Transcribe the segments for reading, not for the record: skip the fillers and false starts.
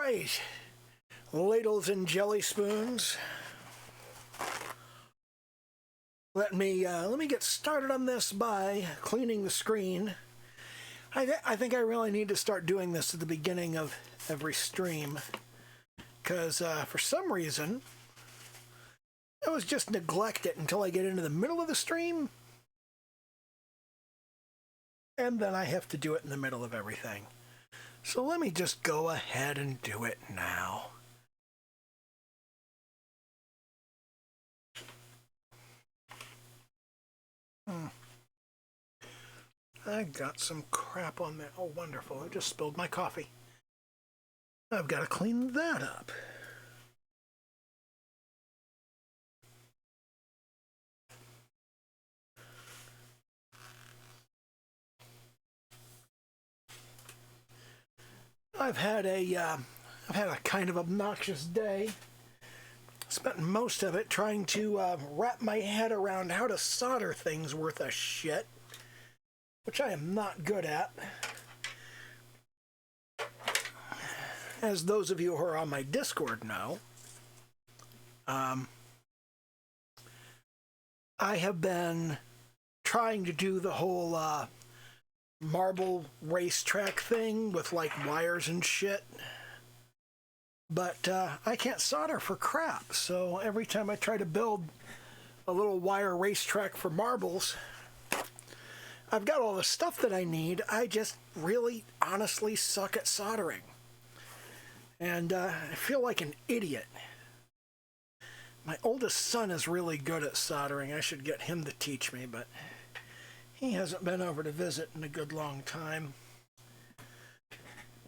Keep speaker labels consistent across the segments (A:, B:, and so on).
A: right, ladles and jelly spoons. Let me get started on this by cleaning the screen. I think I really need to start doing this at the beginning of every stream, because for some reason I always just neglect it until I get into the middle of the stream, and then I have to do it in the middle of everything. So let me just go ahead and do it now. I got some crap on there. Oh, wonderful. I just spilled my coffee. I've got to clean that up. I've had a kind of obnoxious day. Spent most of it trying to wrap my head around how to solder things worth a shit, which I am not good at. As those of you who are on my Discord know, I have been trying to do the whole marble racetrack thing with like wires and shit. But I can't solder for crap, so every time I try to build a little wire racetrack for marbles, I've got all the stuff that I need. I just really, honestly suck at soldering. And I feel like an idiot. My oldest son is really good at soldering. I should get him to teach me, but he hasn't been over to visit in a good long time.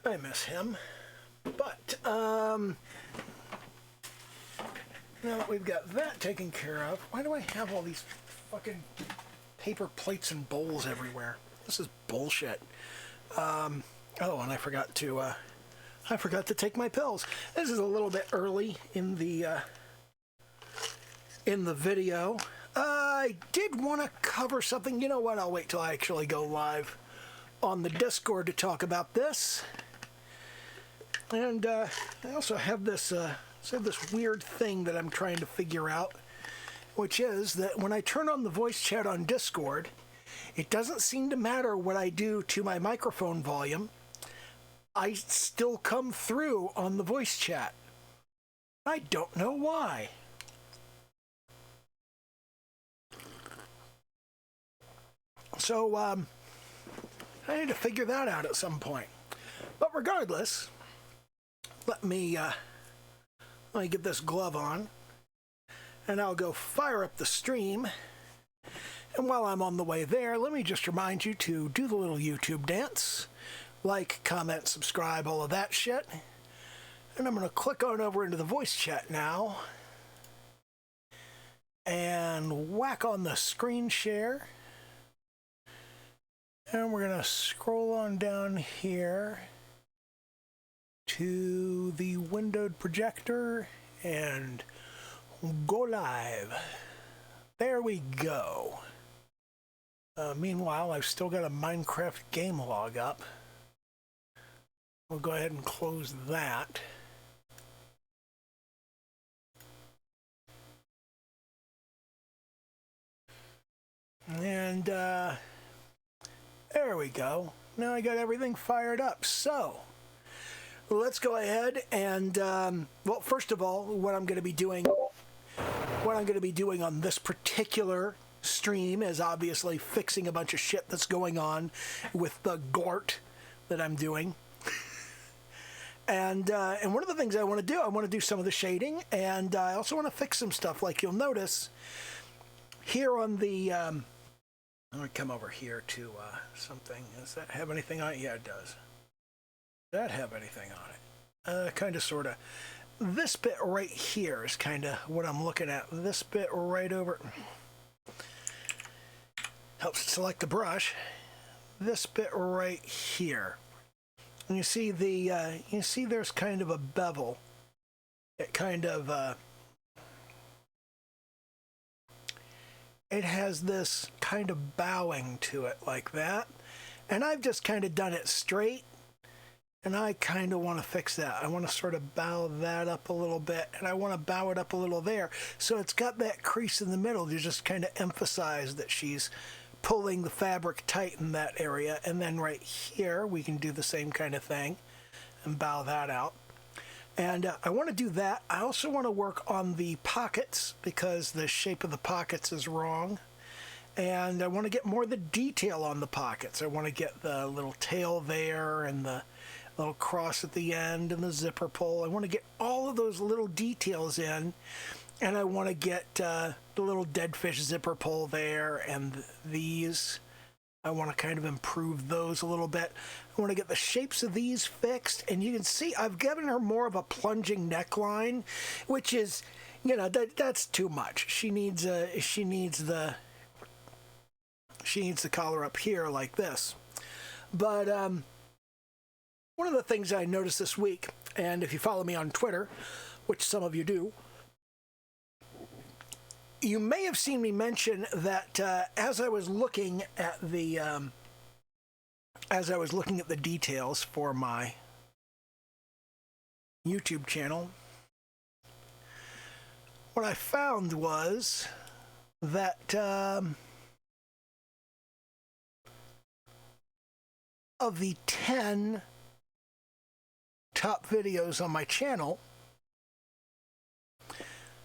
A: I miss him. But, now that we've got that taken care of, why do I have all these fucking paper plates and bowls everywhere? This is bullshit. Oh, and I forgot to take my pills. This is a little bit early in the video. I did want to cover something. You know what? I'll wait till I actually go live on the Discord to talk about this. And I also have this weird thing that I'm trying to figure out, which is that when I turn on the voice chat on Discord, it doesn't seem to matter what I do to my microphone volume. I still come through on the voice chat. I don't know why. So, I need to figure that out at some point. But regardless, let me get this glove on, and I'll go fire up the stream. And while I'm on the way there, let me just remind you to do the little YouTube dance. Like, comment, subscribe, all of that shit. And I'm going to click on over into the voice chat now. And whack on the screen share. And we're going to scroll on down here to the windowed projector and go live. There we go. Meanwhile, I've still got a Minecraft game log up. We'll go ahead and close that. And there we go. Now I got everything fired up. So let's go ahead and, well, first of all, what I'm going to be doing on this particular stream is obviously fixing a bunch of shit that's going on with the GORT that I'm doing. And one of the things I want to do some of the shading, and I also want to fix some stuff. Like you'll notice here on the, let me come over here to something. Does that have anything on it? Yeah, it does. Does that have anything on it? Kind of, sort of. This bit right here is kind of what I'm looking at. This bit right over, helps select the brush. This bit right here. And you see there's kind of a bevel. It kind of, it has this kind of bowing to it like that. And I've just kind of done it straight. And I kind of want to fix that. I want to sort of bow that up a little bit, and I want to bow it up a little there. So it's got that crease in the middle to just kind of emphasize that she's pulling the fabric tight in that area. And then right here, we can do the same kind of thing and bow that out. And I want to do that. I also want to work on the pockets because the shape of the pockets is wrong. And I want to get more of the detail on the pockets. I want to get the little tail there and the little cross at the end and the zipper pull. I want to get all of those little details in, and I want to get the little dead fish zipper pull there and these. I want to kind of improve those a little bit. I want to get the shapes of these fixed, and you can see I've given her more of a plunging neckline, which is, you know, that's too much. She needs the collar up here like this. But one of the things I noticed this week, and if you follow me on Twitter, which some of you do, you may have seen me mention that as I was looking at the details for my YouTube channel, what I found was that of the 10 top videos on my channel,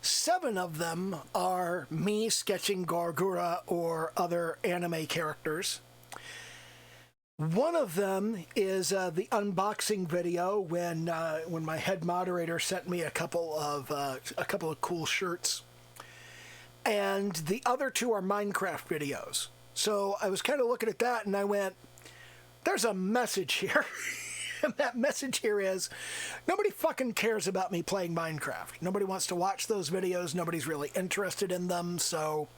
A: 7 of them are me sketching Gura or other anime characters. One of them is the unboxing video when my head moderator sent me a couple of cool shirts, and the other 2 are Minecraft videos. So I was kind of looking at that and I went, there's a message here. And that message here is, nobody fucking cares about me playing Minecraft. Nobody wants to watch those videos. Nobody's really interested in them. So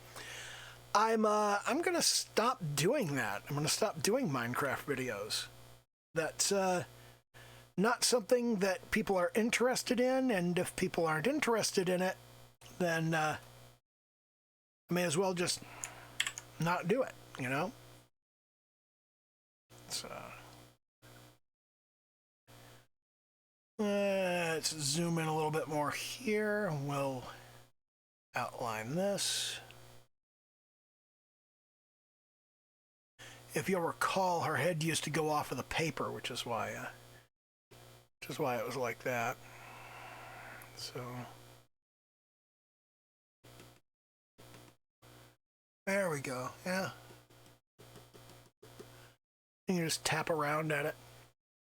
A: I'm gonna stop doing that. I'm gonna stop doing Minecraft videos. That's not something that people are interested in. And if people aren't interested in it, then I may as well just not do it, you know? So let's zoom in a little bit more here, and we'll outline this. If you'll recall, her head used to go off of the paper, which is why it was like that. So there we go. Yeah, you can just tap around at it.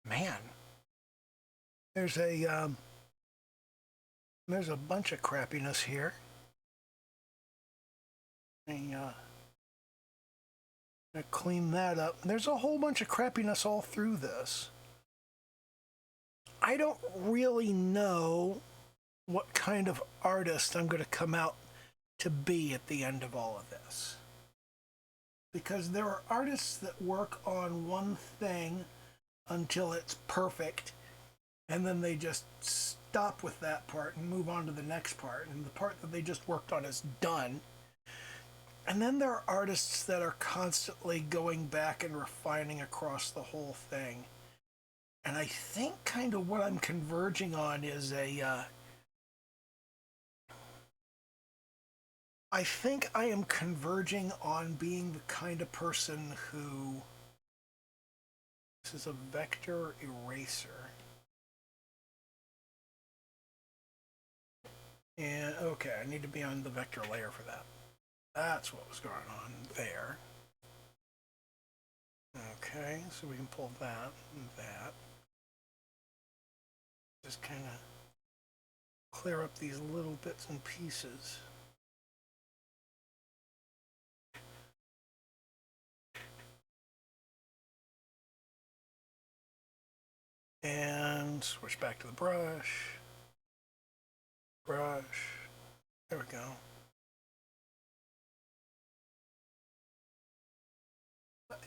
A: Man. There's a bunch of crappiness here. And gonna clean that up. There's a whole bunch of crappiness all through this. I don't really know what kind of artist I'm going to come out to be at the end of all of this. Because there are artists that work on one thing until it's perfect, and then they just stop with that part and move on to the next part, and the part that they just worked on is done. And then there are artists that are constantly going back and refining across the whole thing. And I think kind of what I'm converging on is I think I am converging on being the kind of person who... This is a vector eraser. And, okay, I need to be on the vector layer for that. That's what was going on there. Okay, so we can pull that and that. Just kind of clear up these little bits and pieces. And switch back to the brush. Brush. There we go.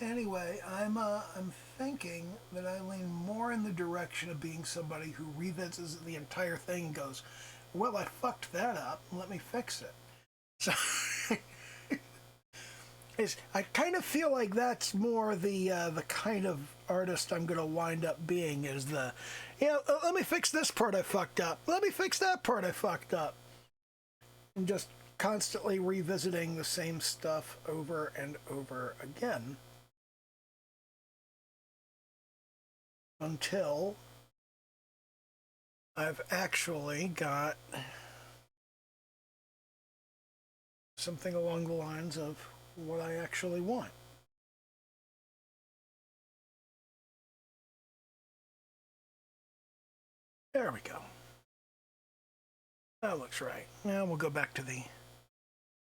A: Anyway, I'm thinking that I lean more in the direction of being somebody who revisits the entire thing and goes, well, I fucked that up, let me fix it. So I kind of feel like that's more the kind of artist I'm going to wind up being is the, let me fix this part I fucked up. Let me fix that part I fucked up. And just constantly revisiting the same stuff over and over again until I've actually got something along the lines of what I actually want. There we go. That looks right. Now we'll go back to the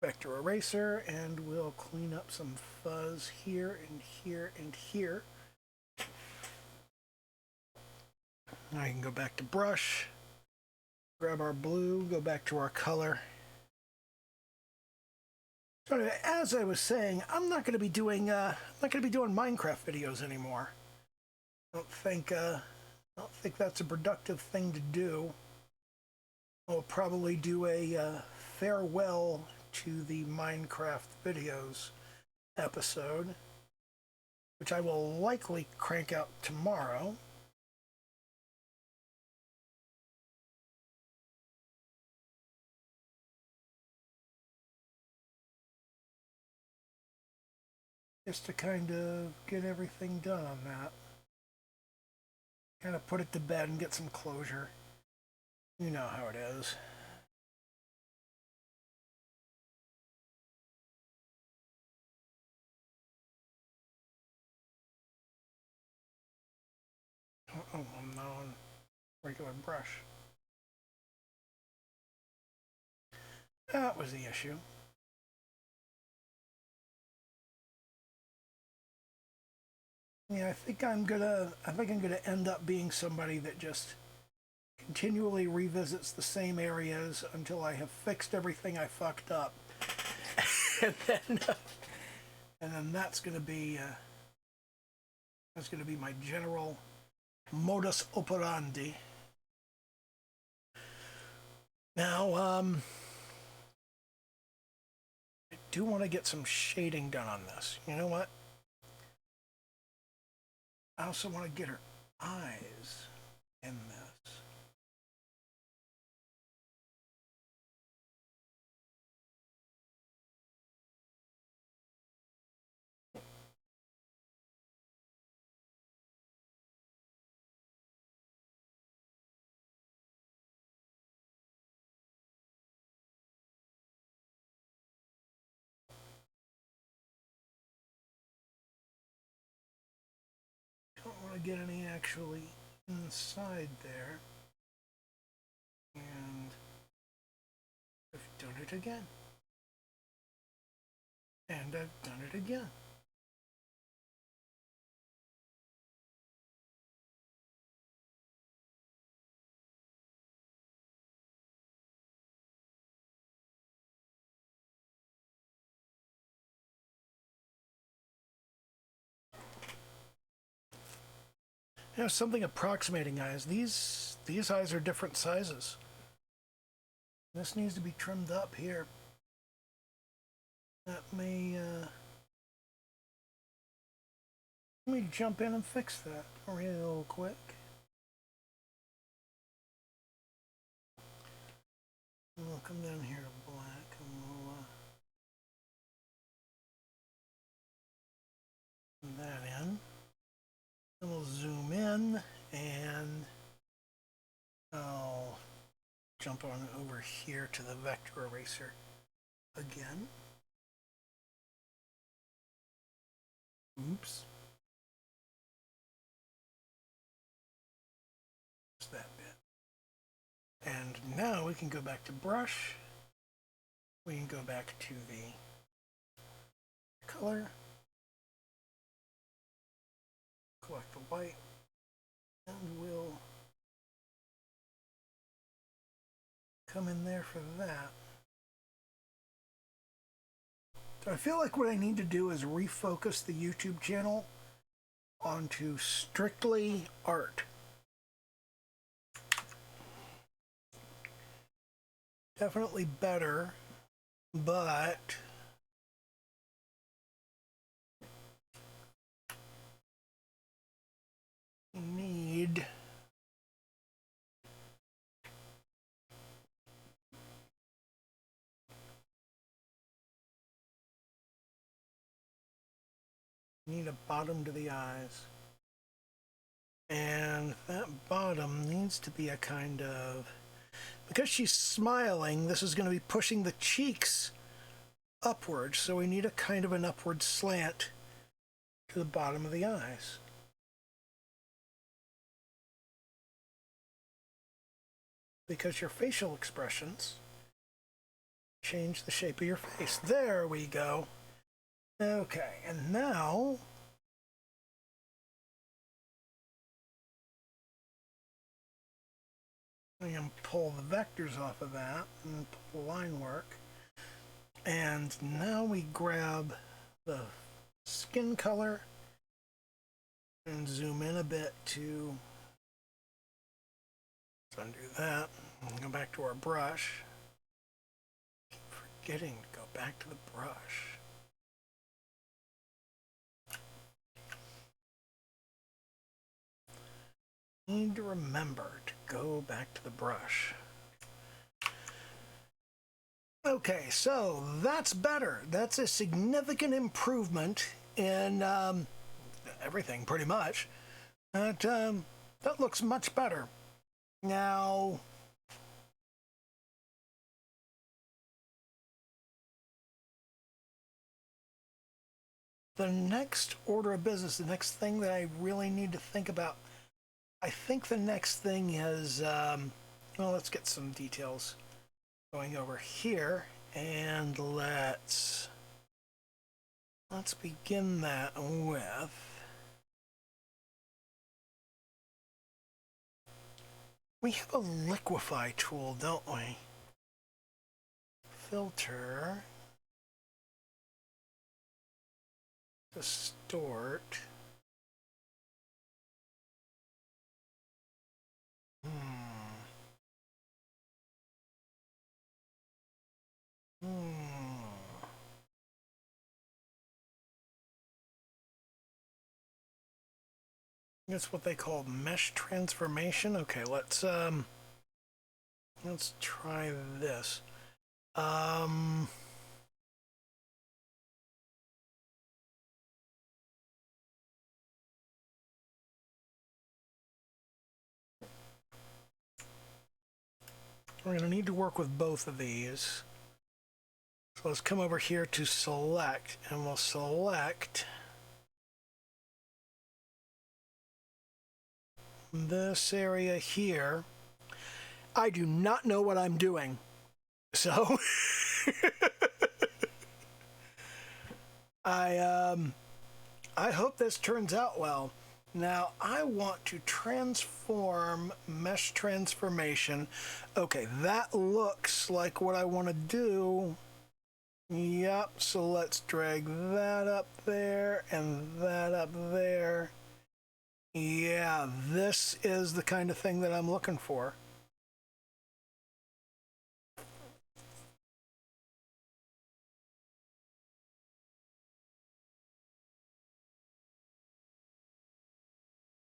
A: vector eraser and we'll clean up some fuzz here and here and here. Now you can go back to brush, grab our blue, go back to our color. So anyway, as I was saying, I'm not going to be doing Minecraft videos anymore. I don't think that's a productive thing to do. I'll probably do a farewell to the Minecraft videos episode, which I will likely crank out tomorrow. Just to kind of get everything done on that. Kind of put it to bed and get some closure. You know how it is. Oh, I'm not on regular brush. That was the issue. Yeah, I think I'm gonna end up being somebody that just continually revisits the same areas until I have fixed everything I fucked up, and then that's gonna be my general modus operandi. Now, I do want to get some shading done on this. You know what? I also want to get her eyes in this. Don't want to get any actually inside there. And I've done it again. And I've done it again. Now, something approximating eyes. These eyes are different sizes. This needs to be trimmed up here. That may, let me jump in and fix that real quick. We'll come down here to black and we'll that in. Then we'll zoom in and I'll jump on over here to the vector eraser again. Oops. Just that bit. And now we can go back to brush. We can go back to the color. Collect the white. And we'll come in there for that. So I feel like what I need to do is refocus the YouTube channel onto strictly art. Definitely better, but need a bottom to the eyes. And that bottom needs to be a kind of, because she's smiling, this is going to be pushing the cheeks upward, so we need a kind of an upward slant to the bottom of the eyes. Because your facial expressions change the shape of your face. There we go. Okay, and now I'm going to pull the vectors off of that and pull the line work. And now we grab the skin color and zoom in a bit to undo that. And go back to our brush. Keep forgetting to go back to the brush. Need to remember to go back to the brush. Okay, so that's better. That's a significant improvement in everything, pretty much. That looks much better. Now, the next order of business, the next thing that I really need to think about, I think the next thing is, well, let's get some details going over here, and let's begin that with we have a liquefy tool, don't we? Filter, distort. That's what they call mesh transformation. Okay, let's try this. We're going to need to work with both of these. So let's come over here to select, and we'll select this area here. I do not know what I'm doing, so I hope this turns out well. Now I want to transform mesh transformation. Okay, that looks like what I want to do. Yep, so let's drag that up there and that up there. Yeah, this is the kind of thing that I'm looking for.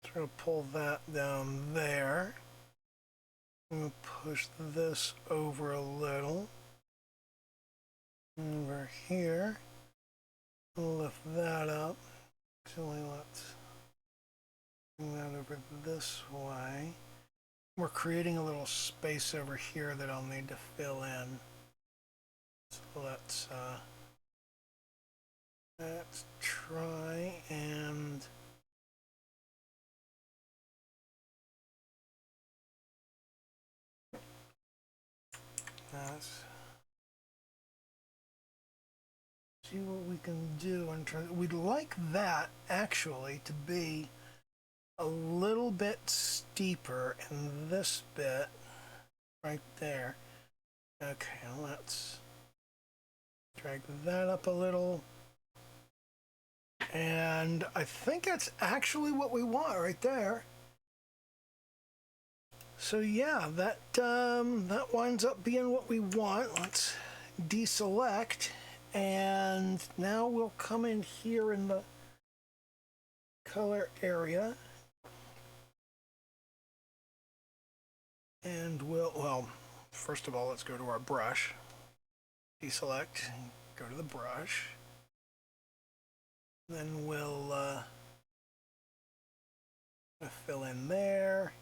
A: So I'm going to pull that down there. I'm going to push this over a little. Over here. Lift that up. Actually, let's bring that over this way. We're creating a little space over here that I'll need to fill in. So let's try and see what we can do in terms. We'd like that actually to be a little bit steeper in this bit right there. Okay, let's drag that up a little. And I think that's actually what we want right there. So yeah, that winds up being what we want. Let's deselect, and now we'll come in here in the color area. And well, first of all, let's go to our brush. Deselect, go to the brush. Then we'll fill in there.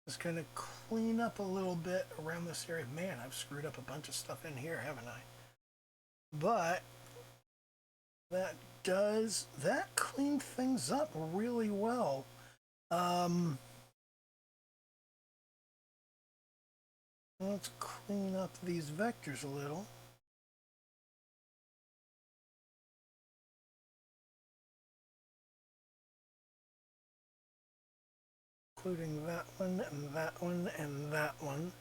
A: Just going to clean up a little bit around this area. Man, I've screwed up a bunch of stuff in here, haven't I? But that cleaned things up really well. Let's clean up these vectors a little. Including that one and that one and that one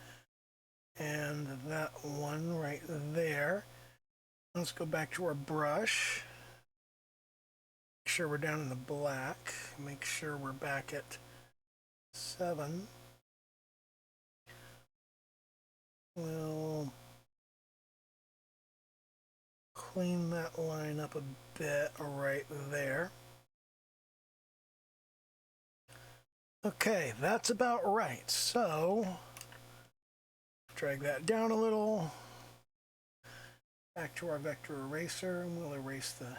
A: and that one right there. Let's go back to our brush. Make sure we're down in the black. Make sure we're back at 7. We'll clean that line up a bit right there. Okay, that's about right. So, drag that down a little. Back to our vector eraser, and we'll erase the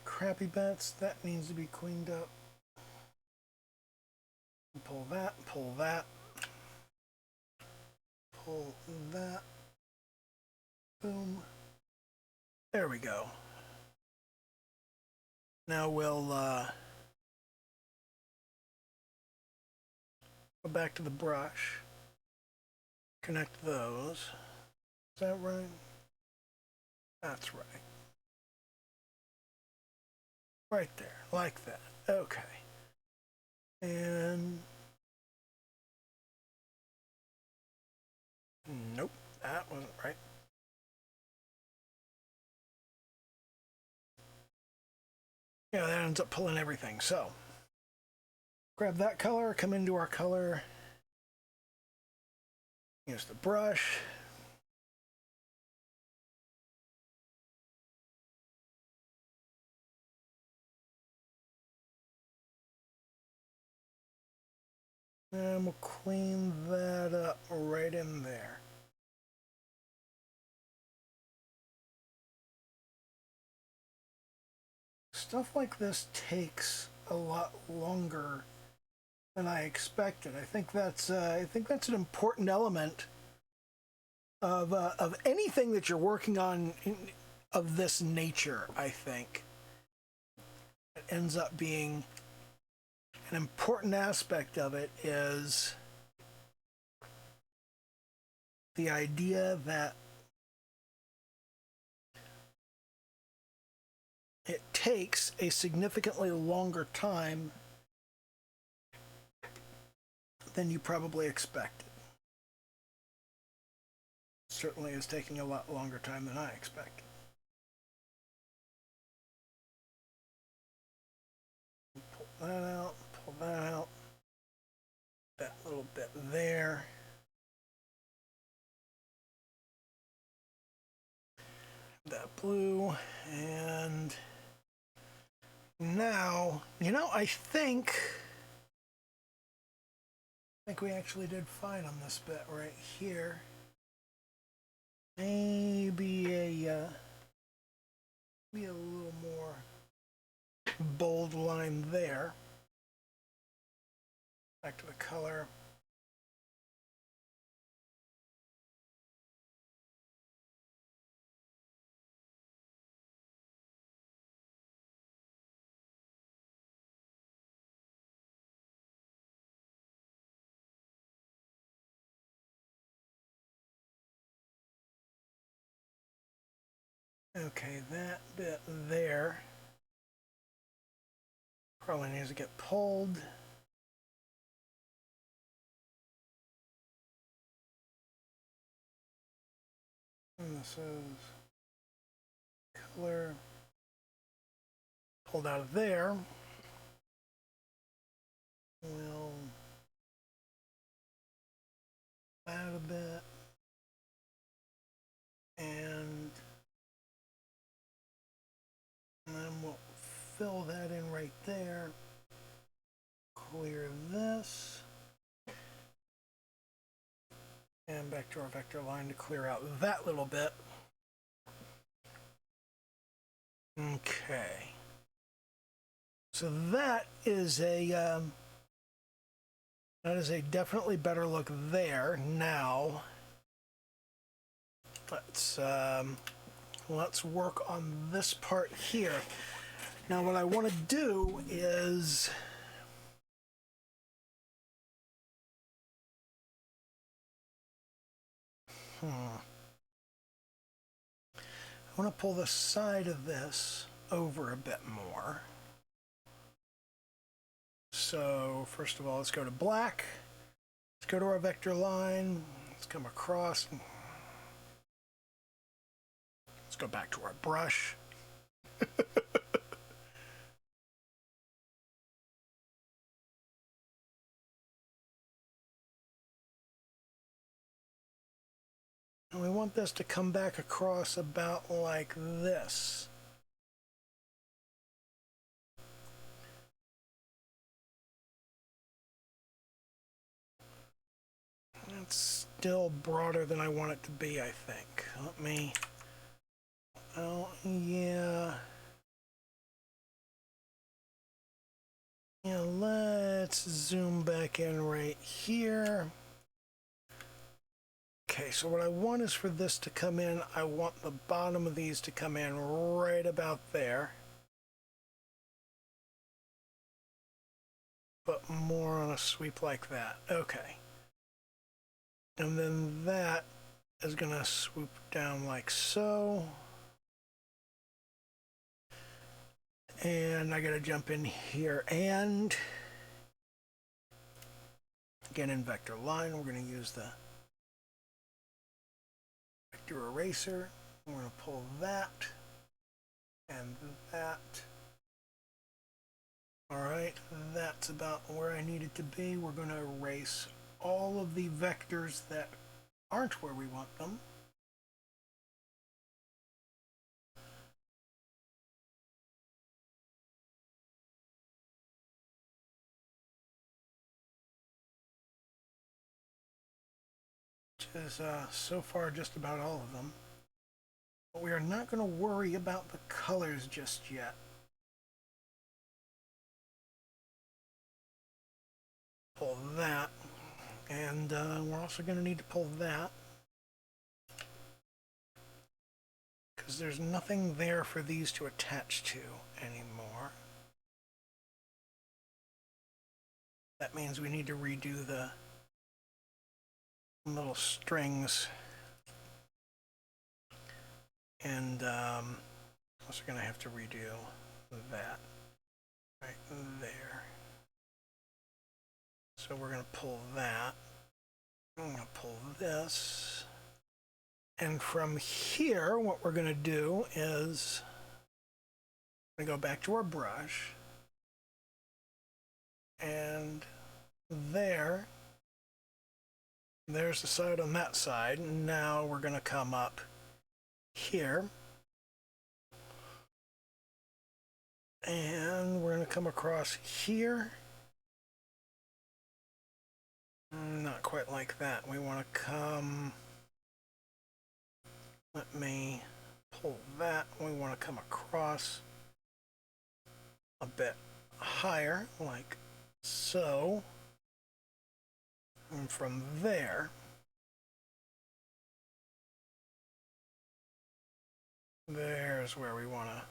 A: crappy bits. That needs to be cleaned up. Pull that, pull that, pull that. Boom. There we go. Now we'll go back to the brush, connect those. Is that right? That's right. Right there, like that. Okay. And nope, that wasn't right. Yeah, that ends up pulling everything. So grab that color, come into our color, use the brush. And we'll clean that up right in there. Stuff like this takes a lot longer than I expected. I think that's an important element of anything that you're working on of this nature. I think it ends up being an important aspect of it is the idea that it takes a significantly longer time than you probably expected. Certainly is taking a lot longer time than I expected. Pull that out, pull that out. That little bit there. That blue, and now, I think we actually did fine on this bit right here. Maybe a little more bold line there. Back to the color. Okay, that bit there probably needs to get pulled. And this is color pulled out of there. We'll add a bit. And then we'll fill that in right there. Clear this. And back to our vector line to clear out that little bit. Okay. So that is a definitely better look there. Now let's work on this part here. Now what I want to do is I want to pull the side of this over a bit more. So first of all, let's go to black. Let's go to our vector line. Let's come across. Let's go back to our brush. And we want this to come back across about like this. It's still broader than I want it to be, I think. Let me... Oh, yeah. Yeah, let's zoom back in right here. Okay, so what I want is for this to come in. I want the bottom of these to come in right about there. But more on a sweep like that. Okay. And then that is going to swoop down like so. And I got to jump in here and again in vector line, we're going to use the vector eraser. We're going to pull that and that. All right, that's about where I need it to be. We're going to erase all of the vectors that aren't where we want them. Which is so far just about all of them. But we are not going to worry about the colors just yet. Pull that. And we're also going to need to pull that. Because there's nothing there for these to attach to anymore. That means we need to redo the little strings. And also going to have to redo that right there. So we're going to pull that. I'm going to pull this. And from here, what we're going to do is we're going to go back to our brush. And there's the side on that side. Now we're going to come up here. And we're going to come across here. Not quite like that. We want to come... Let me pull that. We want to come across a bit higher, like so. And from there's where we want to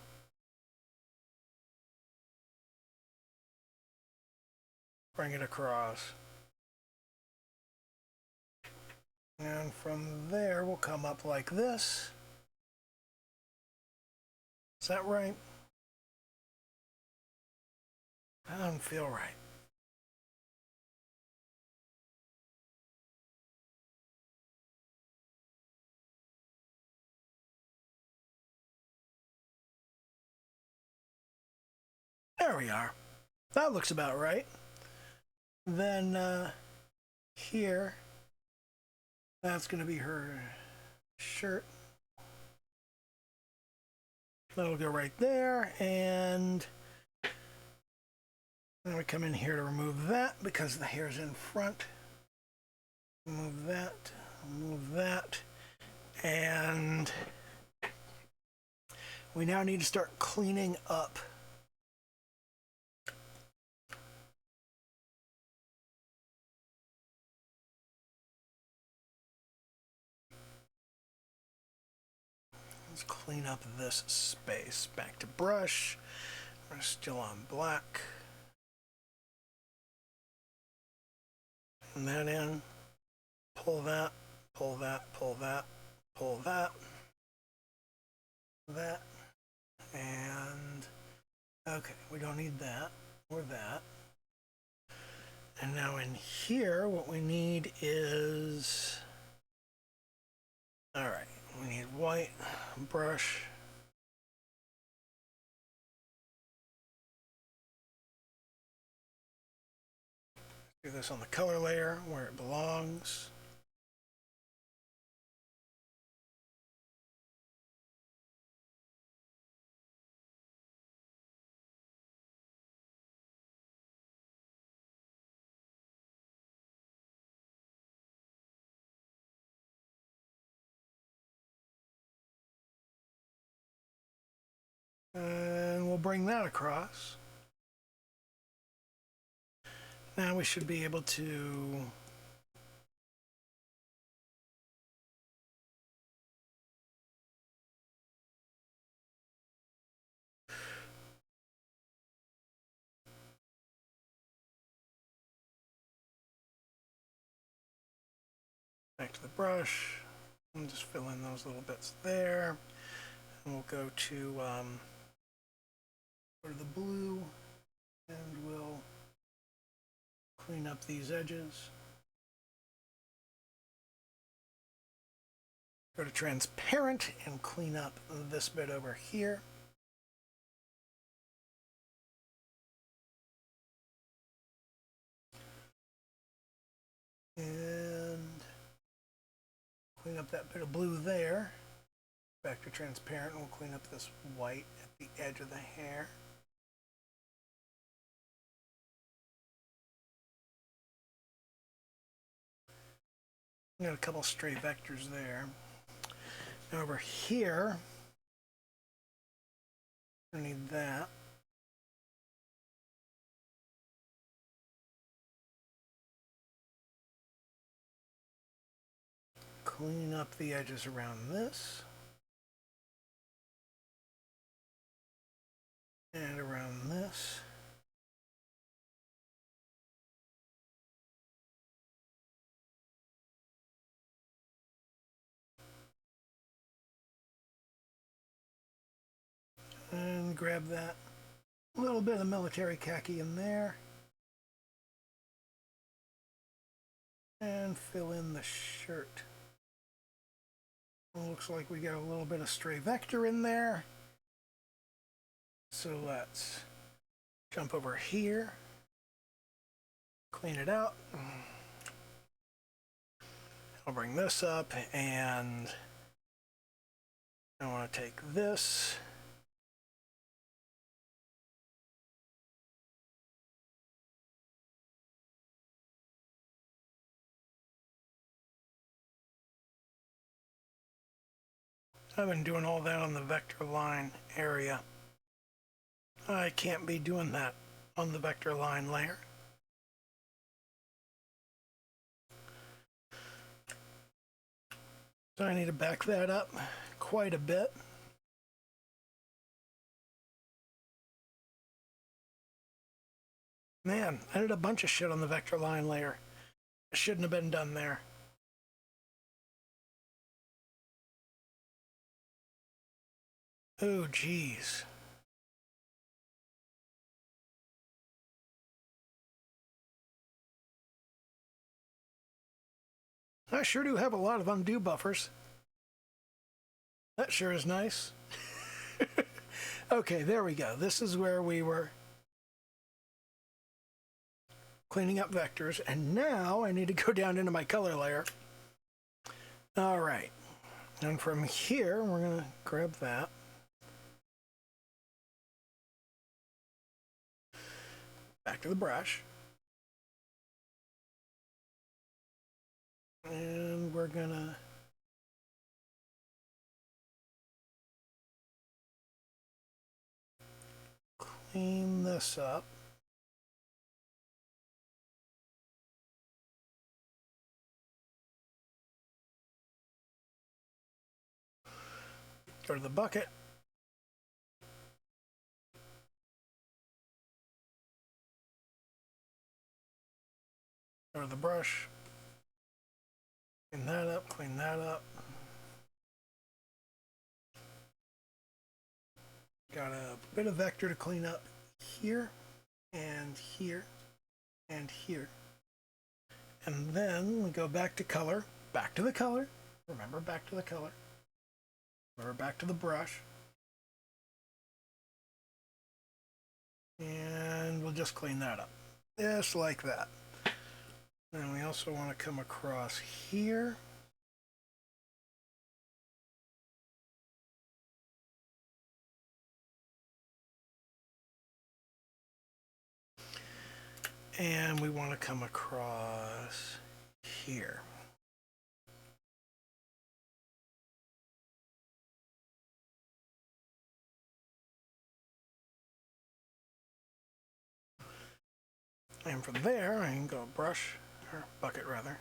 A: bring it across. And from there, we'll come up like this. Is that right? That doesn't feel right. There we are. That looks about right. Then here, that's going to be her shirt. That'll go right there, and then we come in here to remove that because the hair's in front. Remove that. Remove that. And we now need to start cleaning up let's clean up this space. Back to brush. We're still on black. And that in. Pull that, pull that, pull that, pull that. That. And okay, we don't need that or that. And now in here, what we need is, all right, we need white, brush. Do this on the color layer where it belongs. And we'll bring that across. Now we should be able to back to the brush and just fill in those little bits there. And we'll go to the blue and we'll clean up these edges. Go to transparent and clean up this bit over here. And clean up that bit of blue there. Back to transparent and we'll clean up this white at the edge of the hair. Got a couple stray vectors there. Now over here, I need that. Clean up the edges around this. And around this. And grab that little bit of military khaki in there. And fill in the shirt. It looks like we got a little bit of stray vector in there. So let's jump over here. Clean it out. I'll bring this up and I want to take this. I've been doing all that on the vector line area. I can't be doing that on the vector line layer. So I need to back that up quite a bit. Man, I did a bunch of shit on the vector line layer. It shouldn't have been done there. Oh, geez. I sure do have a lot of undo buffers. That sure is nice. Okay, there we go. This is where we were cleaning up vectors, and now I need to go down into my color layer. All right, and from here, we're gonna grab that. Back to the brush. And we're we're gonna clean this up. Go to the bucket. Go to the brush. Clean that up, clean that up. Got a bit of vector to clean up here, and here, and here. And then we go back to color, back to the color. Remember, back to the color. Remember, back to the brush. And we'll just clean that up. Just like that. And we also want to come across here. And we want to come across here. And from there, I can go brush, or bucket rather.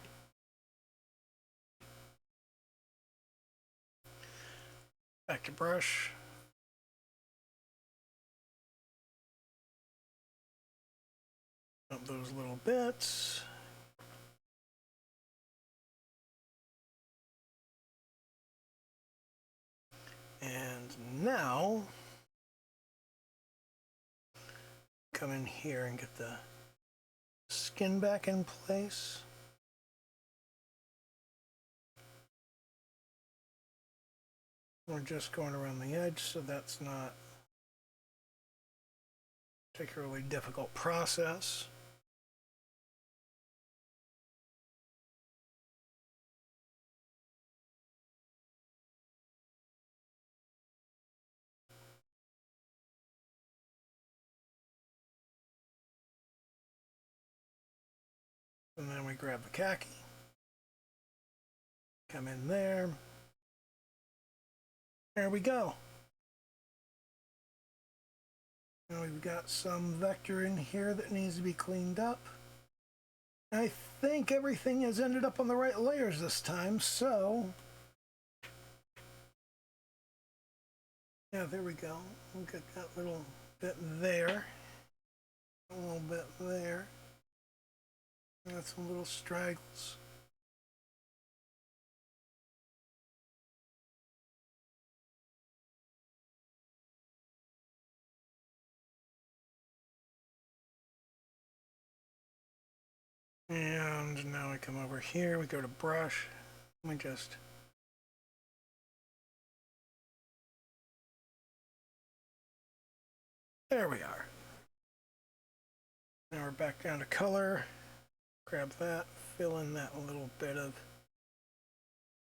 A: Back to brush. Up those little bits. And now, come in here and get the skin back in place. We're just going around the edge, so that's not a particularly difficult process. And then we grab the khaki, come in there. There we go. Now we've got some vector in here that needs to be cleaned up. I think everything has ended up on the right layers this time, so yeah, there we go. We'll get that little bit there, a little bit there. Got some little straggles. And now we come over here, we go to brush, we just there we are. Now we're back down to color. Grab that, fill in that little bit of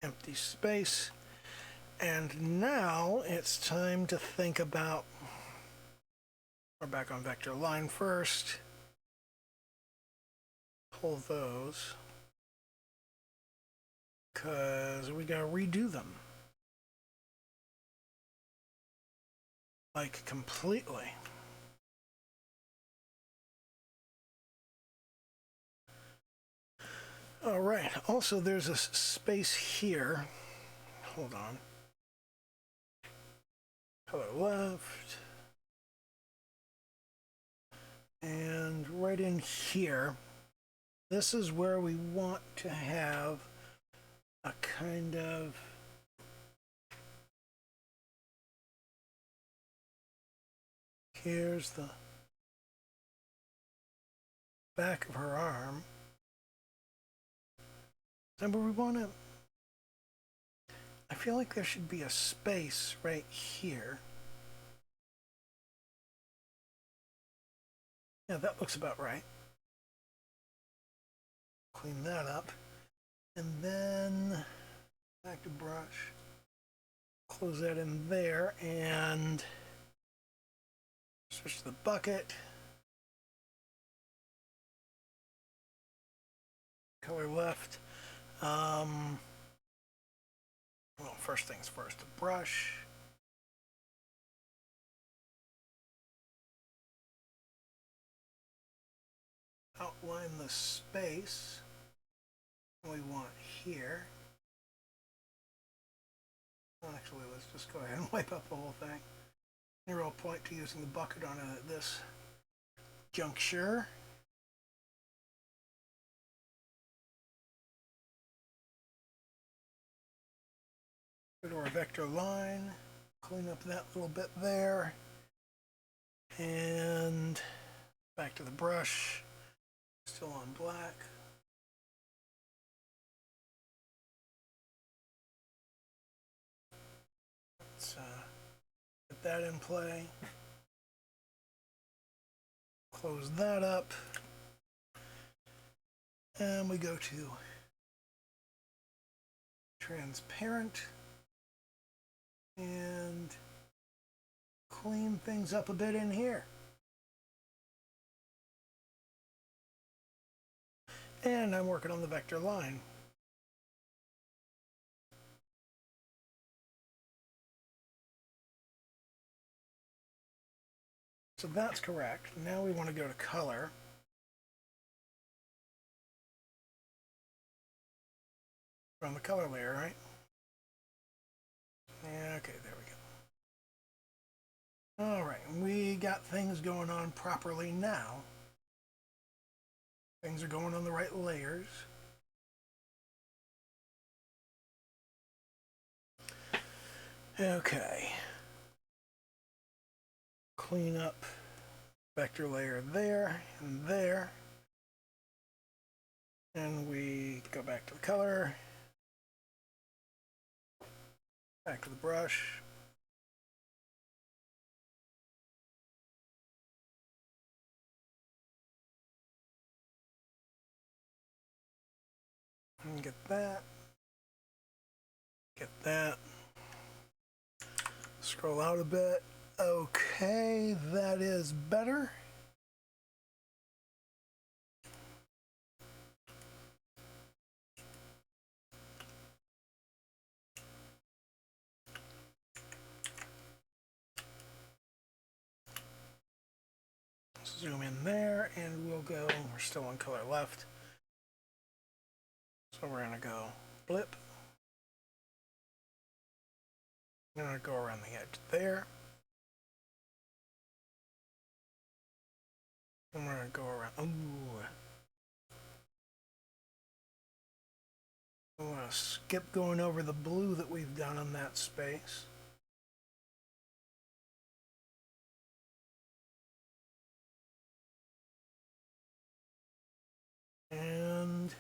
A: empty space. And now it's time to think about, we're back on vector line first. Pull those, because we gotta redo them. Like completely. All right, also there's a space here. Hold on. Color left. And right in here, this is where we want to have a kind of here's the back of her arm. Remember, we want to, I feel like there should be a space right here. Yeah, that looks about right. Clean that up. And then back to brush. Close that in there and switch to the bucket. Color left. Well, first things first, the brush. Outline the space we want here. Actually, let's just go ahead and wipe up the whole thing. No real point to using the bucket on it at this juncture. Go to our vector line, clean up that little bit there, and back to the brush, still on black. Let's get that in play. Close that up, and we go to transparent and clean things up a bit in here. And I'm working on the vector line. So that's correct. Now we want to go to color. On the color layer, right? Yeah, okay, there we go. All right, we got things going on properly now. Things are going on the right layers. Okay. Clean up vector layer there and there. And we go back to the color. Back to the brush. And get that. Get that. Scroll out a bit. Okay, that is better. Zoom in there and we'll go, we're still on color left. So we're gonna go blip. I'm gonna go around the edge there. And we're gonna go around, ooh. I'm gonna skip going over the blue that we've done on that space. And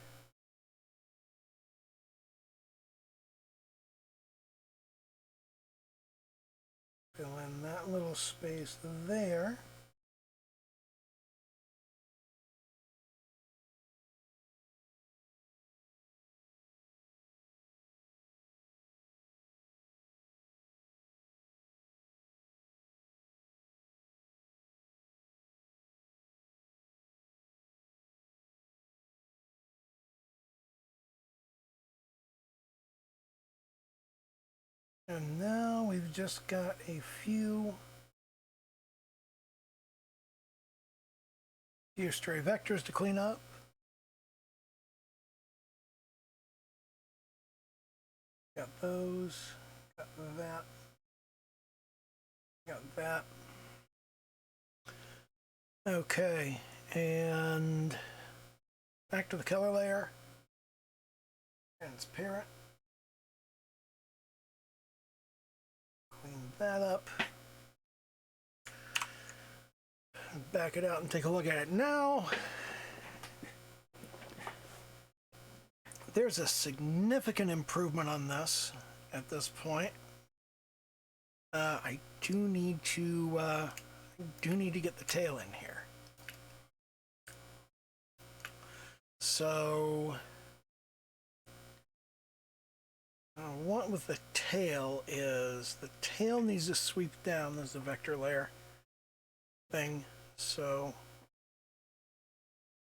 A: fill in that little space there. And now we've just got a few stray vectors to clean up. Got those, got that, got that. Okay, and back to the color layer. Transparent. Clean that up. Back it out and take a look at it now. There's a significant improvement on this at this point. I do need to get the tail in here. So what with the tail is the tail needs to sweep down. There's the vector layer thing. So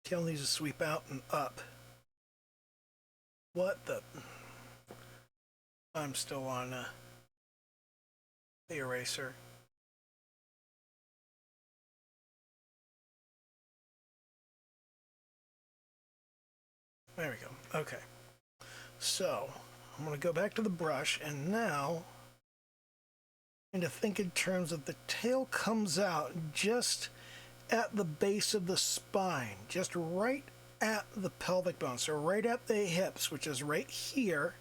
A: tail needs to sweep out and up. What the? I'm still on the eraser. There we go. Okay. So I'm going to go back to the brush, and now and to think in terms of the tail comes out just at the base of the spine, just right at the pelvic bone, so right at the hips, which is right here.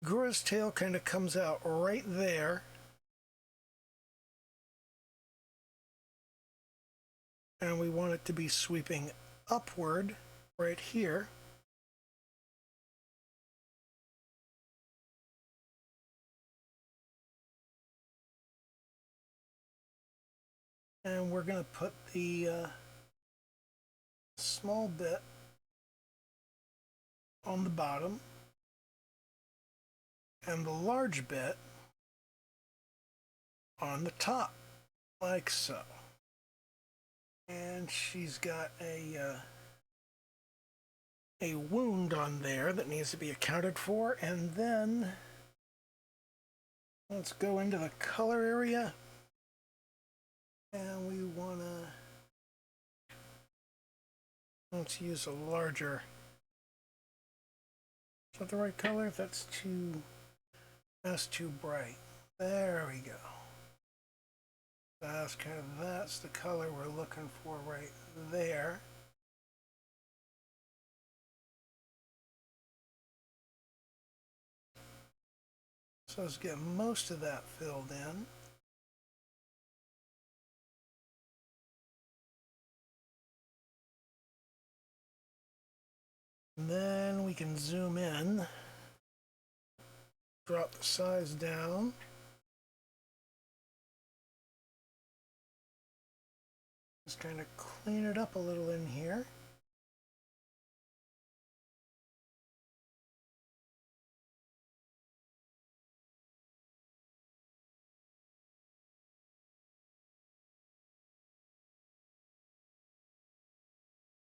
A: Gura's tail kind of comes out right there. And we want it to be sweeping upward right here. And we're going to put the small bit on the bottom and the large bit on the top, like so. And she's got a wound on there that needs to be accounted for. And then let's go into the color area, and we want to, let's use a larger, is that the right color? That's too bright. There we go. That's the color we're looking for right there. So let's get most of that filled in. And then we can zoom in, drop the size down. Just kind of clean it up a little in here.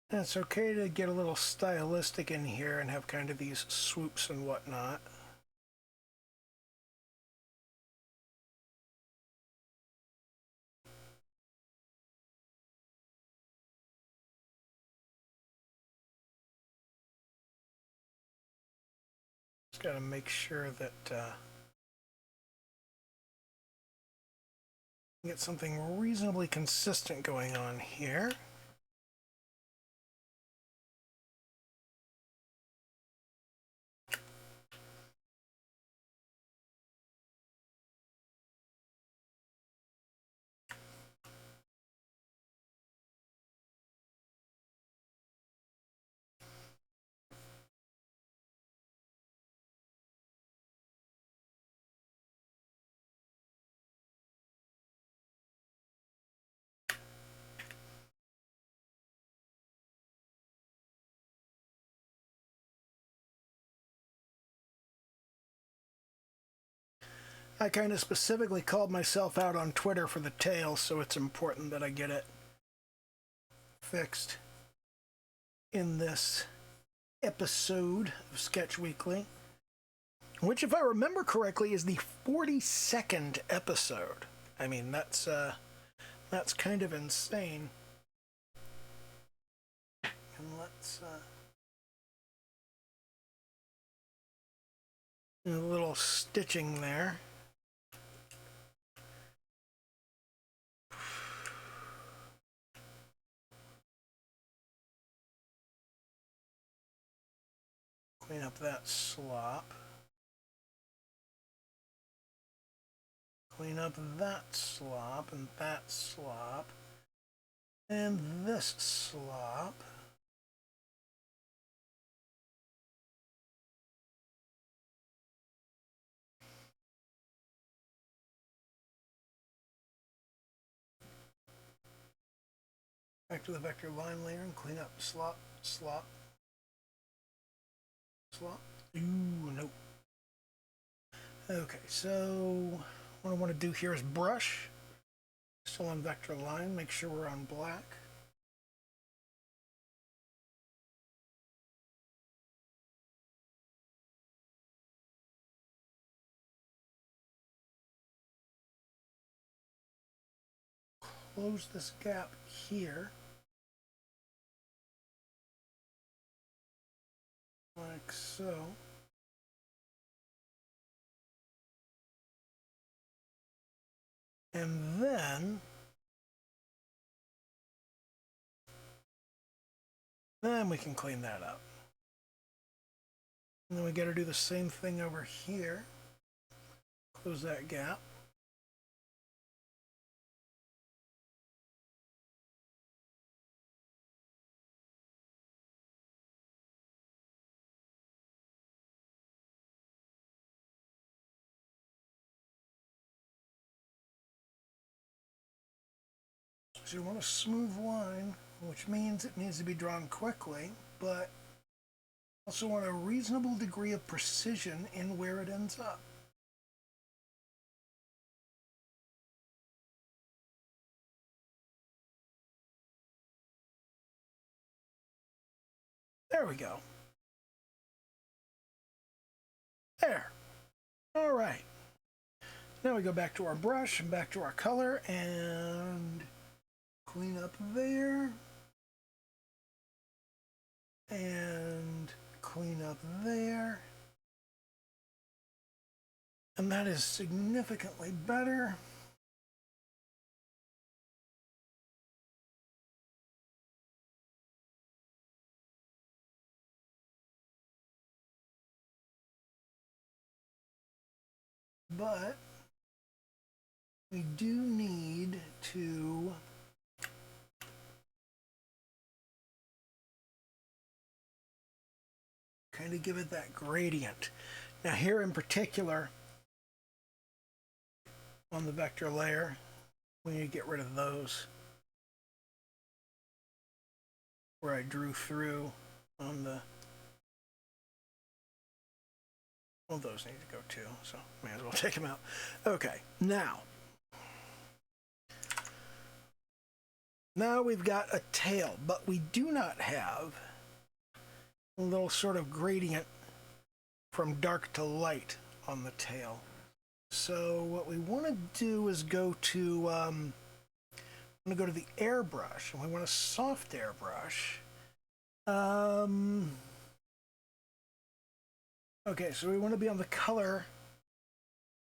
A: And it's okay to get a little stylistic in here and have kind of these swoops and whatnot. Just got to make sure that get something reasonably consistent going on here. I kind of specifically called myself out on Twitter for the tail, so it's important that I get it fixed in this episode of Sketch Weekly, which, if I remember correctly, is the 42nd episode. I mean, that's kind of insane. And let's a little stitching there. Clean up that slop. Clean up that slop and that slop. And this slop. Back to the vector line layer and clean up slop, slop, slop. Ooh, nope. Okay, so what I want to do here is brush. Still on vector line, make sure we're on black. close this gap here, like so. And then we can clean that up. And then we got to do the same thing over here. Close that gap. So you want a smooth line, which means it needs to be drawn quickly, but also want a reasonable degree of precision in where it ends up. There we go. There. All right. Now we go back to our brush and back to our color and clean up there. And clean up there. And that is significantly better. But we do need to kind of give it that gradient. Now here in particular, on the vector layer, we need to get rid of those where I drew through on the, well, those need to go too, so may as well take them out. Okay, now we've got a tail, but we do not have a little sort of gradient from dark to light on the tail. So what we want to do is go to, I'm going to go to the airbrush, and we want a soft airbrush. Okay, so we want to be on the color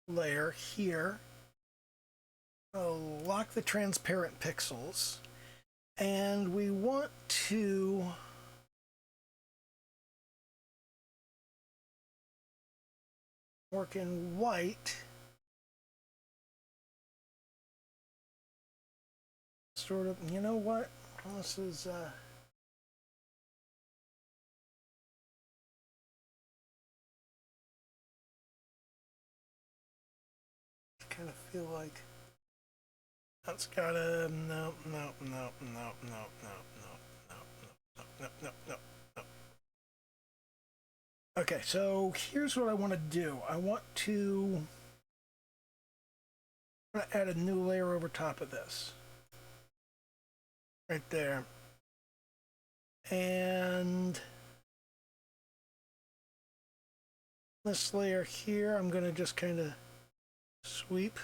A: layer here. I'll lock the transparent pixels, and we want to work in white, sort of, you know what, this is, kind of feel like that's gotta, no. Okay, so here's what I want to do. I want to add a new layer over top of this. Right there. And this layer here, I'm going to just kind of sweep.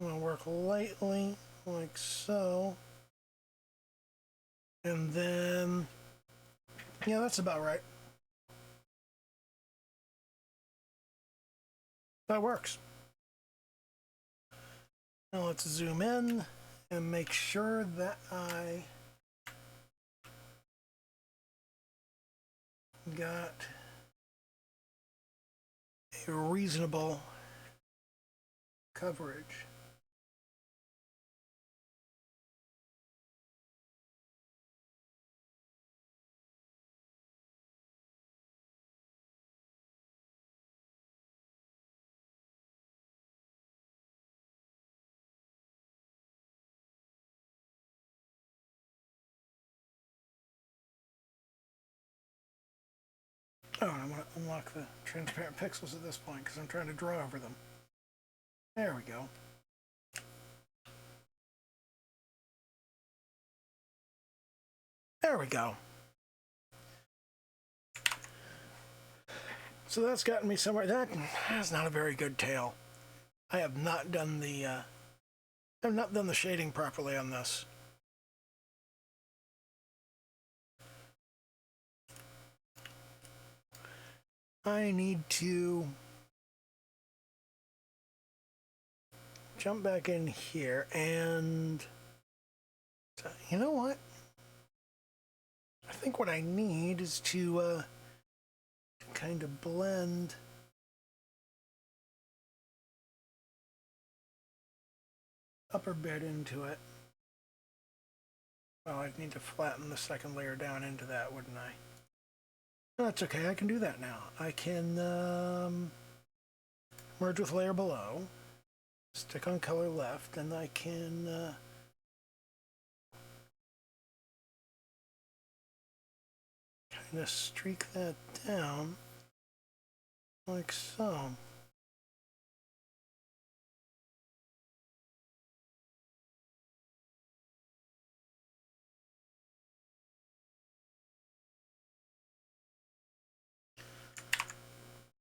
A: I'm going to work lightly, like so. And then, yeah, that's about right. That works. Now let's zoom in and make sure that I got a reasonable coverage. Oh, and I want to unlock the transparent pixels at this point because I'm trying to draw over them. There we go. There we go. So that's gotten me somewhere. That's not a very good tail. I have not done the shading properly on this. I need to jump back in here and you know what? I think what I need is to kind of blend upper bit into it. Well, I'd need to flatten the second layer down into that, wouldn't I? No, that's okay, I can do that now. I can merge with layer below, stick on color left, and I can kind of streak that down like so.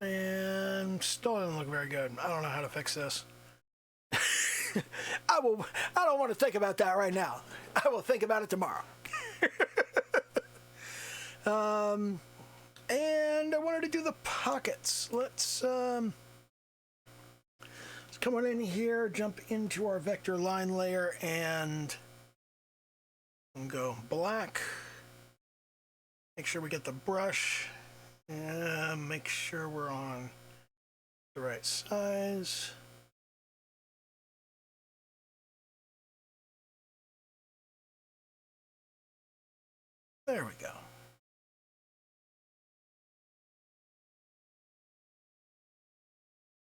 A: And still doesn't look very good. I don't know how to fix this. I don't want to think about that right now. I will think about it tomorrow. And I wanted to do the pockets. Let's come on in here, jump into our vector line layer, and go black. Make sure we get the brush. And make sure we're on the right size. There we go.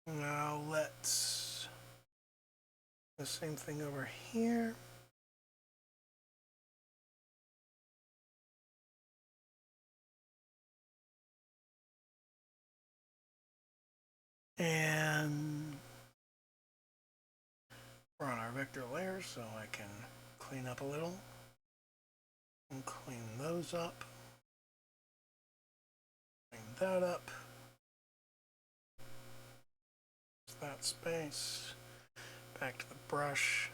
A: Now let's do the same thing over here. And we're on our vector layers, so I can clean up a little and clean those up. Clean that up. That space. Back to the brush.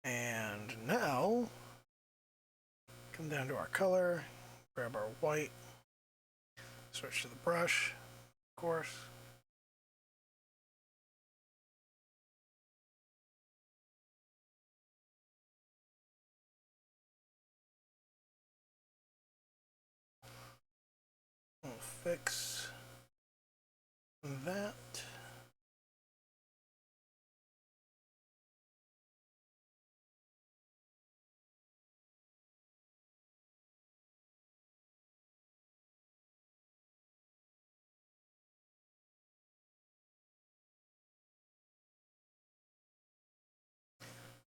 A: And now, come down to our color, grab our white, switch to the brush, of course. We'll fix that.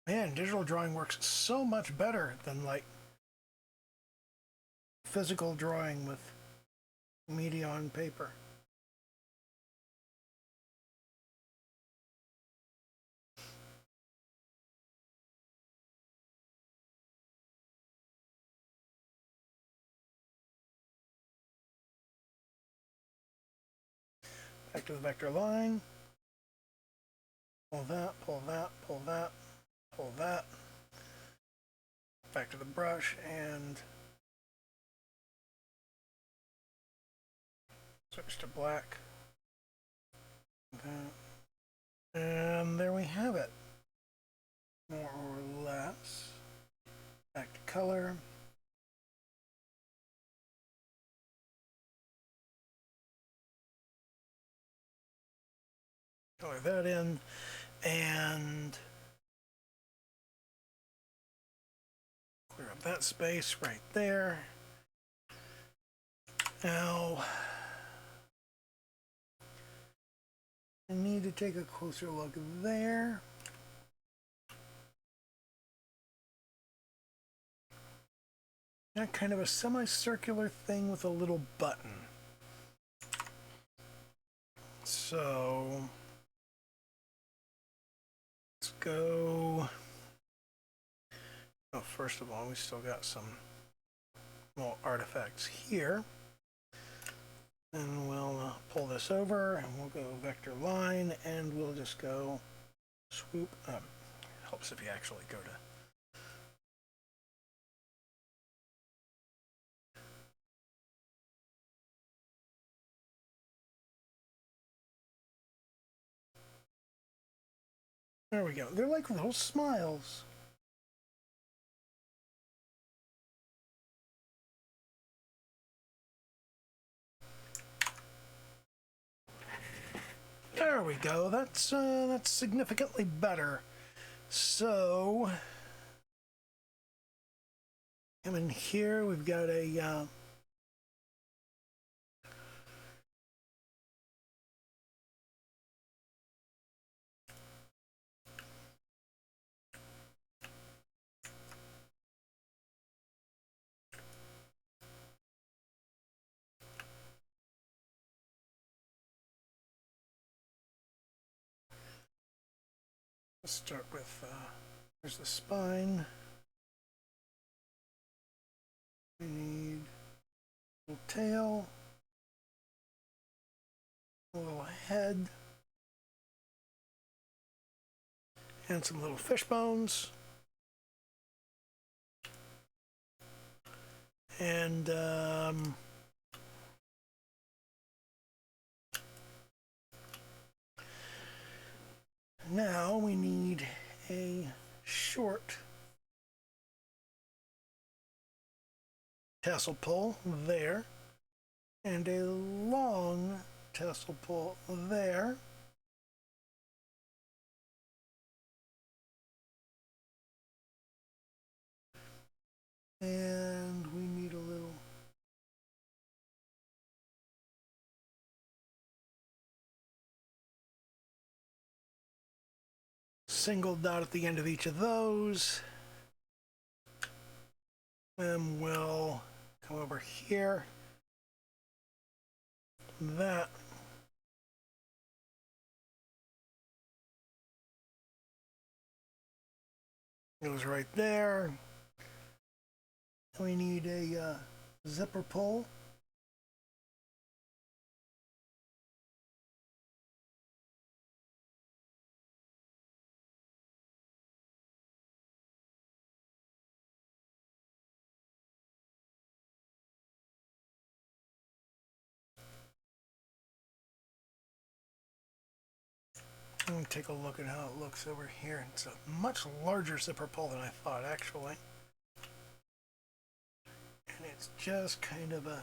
A: Man, digital drawing works so much better than like physical drawing with media on paper. Back to the vector line. Pull that, pull that, pull that, pull that. Back to the brush and switch to black. And there we have it. More or less. Back to color. Color that in. And clear up that space right there. Now, I need to take a closer look there. That kind of a semicircular thing with a little button. So let's go. Oh, first of all, we still got some small artifacts here. And we'll pull this over and we'll go vector line and we'll just go swoop. Helps if you actually go to. There we go. They're like little smiles. There we go. That's significantly better. So, come in here. We've got a let's start with there's the spine. We need a little tail, a little head, and some little fish bones. And now we need a short tassel pull there and a long tassel pull there. And we need a little single dot at the end of each of those. Then we'll come over here. That goes right there. We need a zipper pull. Let me take a look at how it looks over here. It's a much larger zipper pull than I thought, actually. And it's just kind of a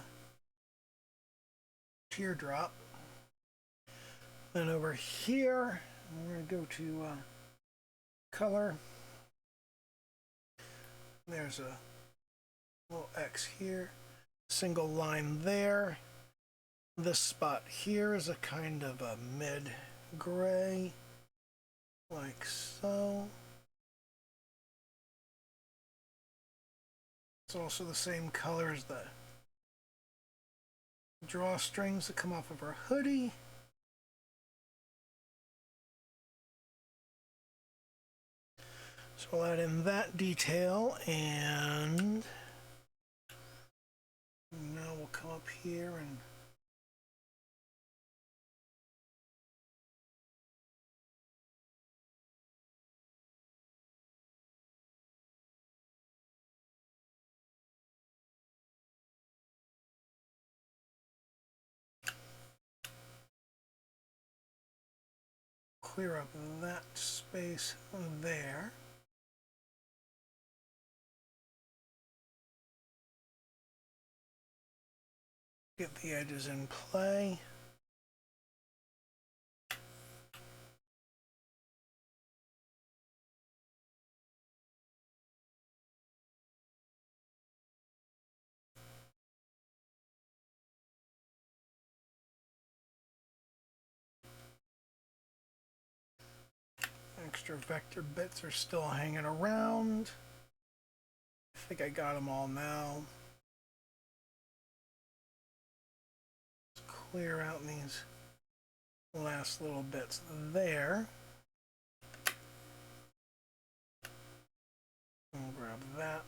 A: teardrop. Then over here, we're going to go to color. There's a little X here, single line there. This spot here is a kind of a mid gray, like so. It's also the same color as the drawstrings that come off of our hoodie. So we'll add in that detail, and now we'll come up here and clear up that space there. Get the edges in play. Extra vector bits are still hanging around. I think I got them all now. Let's clear out these last little bits there. We'll grab that.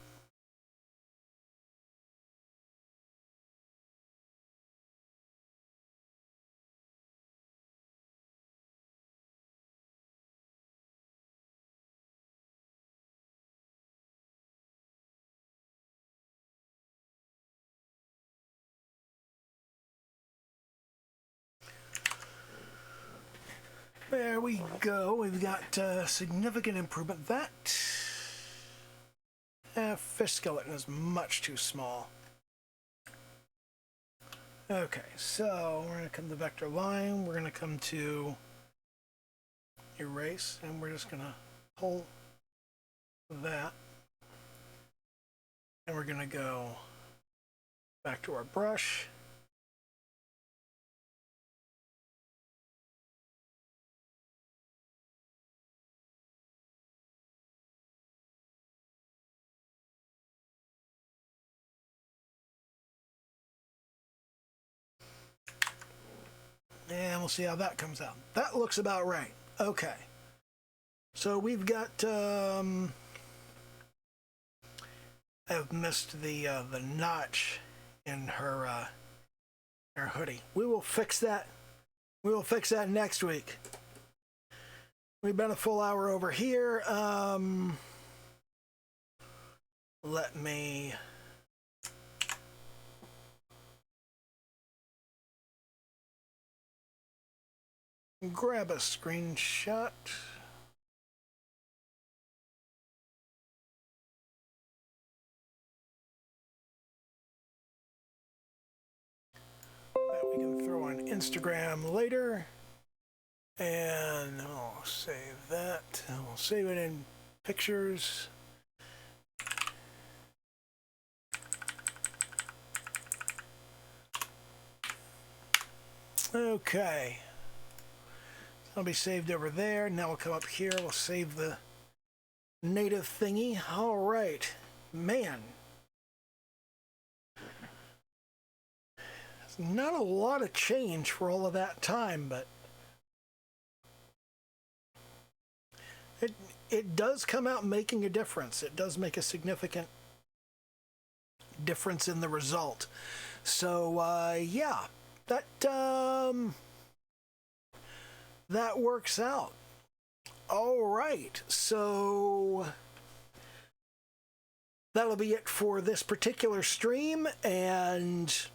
A: There we go. We've got significant improvement. That fish skeleton is much too small. Okay, so we're going to come to vector line. We're going to come to erase, and we're just going to pull that. And we're going to go back to our brush. And we'll see how that comes out. That looks about right. Okay. So we've got, I've missed the notch in her hoodie. We will fix that. We will fix that next week. We've been a full hour over here. Let me grab a screenshot. That we can throw on Instagram later. And I'll save that. I'll save it in pictures. Okay. It'll be saved over there. Now we'll come up here. We'll save the native thingy. All right. Man. It's not a lot of change for all of that time, but it does come out making a difference. It does make a significant difference in the result. So, yeah. That works out. All right, so that'll be it for this particular stream, and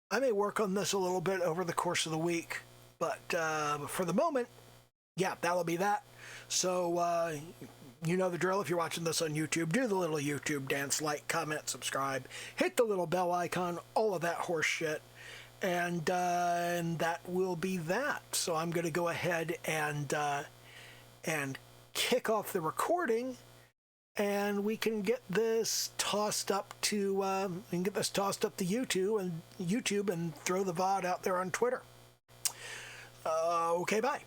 A: I may work on this a little bit over the course of the week, but for the moment, yeah, that'll be that. So you know the drill. If you're watching this on YouTube, do the little YouTube dance, like, comment, subscribe, hit the little bell icon, all of that horse shit. And that will be that. So I'm going to go ahead and kick off the recording, and we can get this tossed up to YouTube and throw the VOD out there on Twitter. Okay, bye.